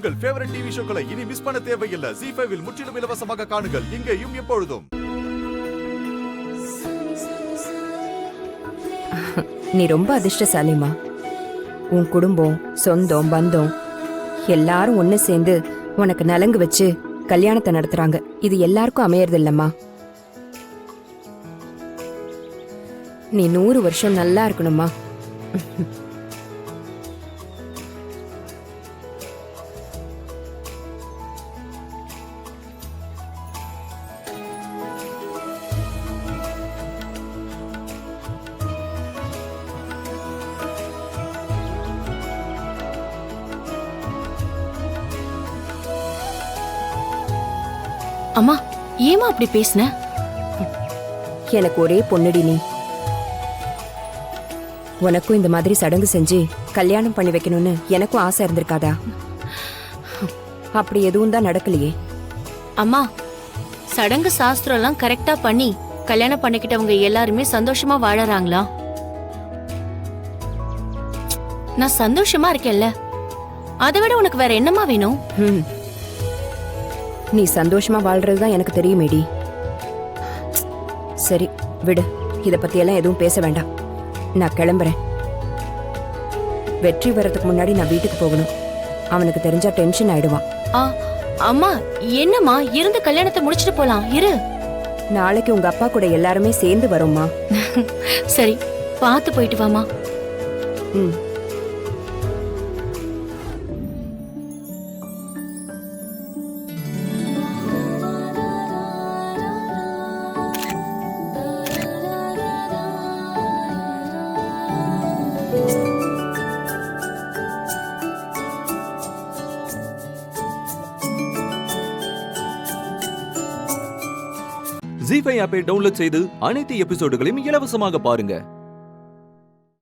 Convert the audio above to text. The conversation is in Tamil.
உங்கள் ஃபேவரட் டிவி ஷோக்களை இனி மிஸ் பண்ண தேவையில்லை. ZEE5 இல் முற்றிலும் இலவசமாக காணுங்கள். இங்கேயும் எப்பொழுதும். நீ ரொம்ப அதிர்ஷ்டசாலிமா. உன் குடும்பம், சொந்தம், பந்தம் எல்லாரும் ஒண்ணு சேர்ந்து உனக்கு நலங்கு வச்சு கல்யாணத்தை நடத்துறாங்க. இது எல்லாருக்கும் அமையறது இல்லம்மா. நீ 100 வருஷம் நல்லா இருக்கணுமா. அம்மா, ஏமா அப்படி பேசுன? எனக்கு ஒரே பொண்ணுடி நீ. உனக்கும் இந்த மாதிரி சடங்கு செஞ்சு கல்யாணம் பண்ணி வைக்கணும்னு எனக்கும் ஆசை இருந்திருக்காதா? அப்படி எதுவும் தான் நடக்கலையே. அம்மா, சடங்கு சாஸ்திரம் எல்லாம் கரெக்டா பண்ணி கல்யாணம் பண்ணிக்கிட்டவங்க எல்லாருமே சந்தோஷமா வாழறாங்களா? நான் சந்தோஷமா இருக்கேன்ல, அதை விட உனக்கு வேற என்னமா வேணும்? நீ சந்தோஷமா வாழ்றதுதான் எனக்கு தெரியுமேடி. சரி விடு, இத பத்தியெல்லாம் எதுவும் பேச வேண்டாம். நான் கிளம்புறேன். வெற்றி வர்றதுக்கு முன்னாடி நான் வீட்டுக்கு போகணும். அவனுக்கு தெரிஞ்சா டென்ஷன் ஆயிடுவான். அம்மா, என்னம்மா, இருந்து கல்யாணத்தை முடிச்சிட்டு போலாம். இரு, நாளைக்கு உங்க அப்பா கூட எல்லாருமே சேர்ந்து வரோம்மா. சரி, பார்த்து போயிட்டு வாமா. ம். ZEE5 ஆப்பை டவுன்லோட் செய்து அனைத்து எபிசோடுகளையும் இலவசமாக பாருங்க.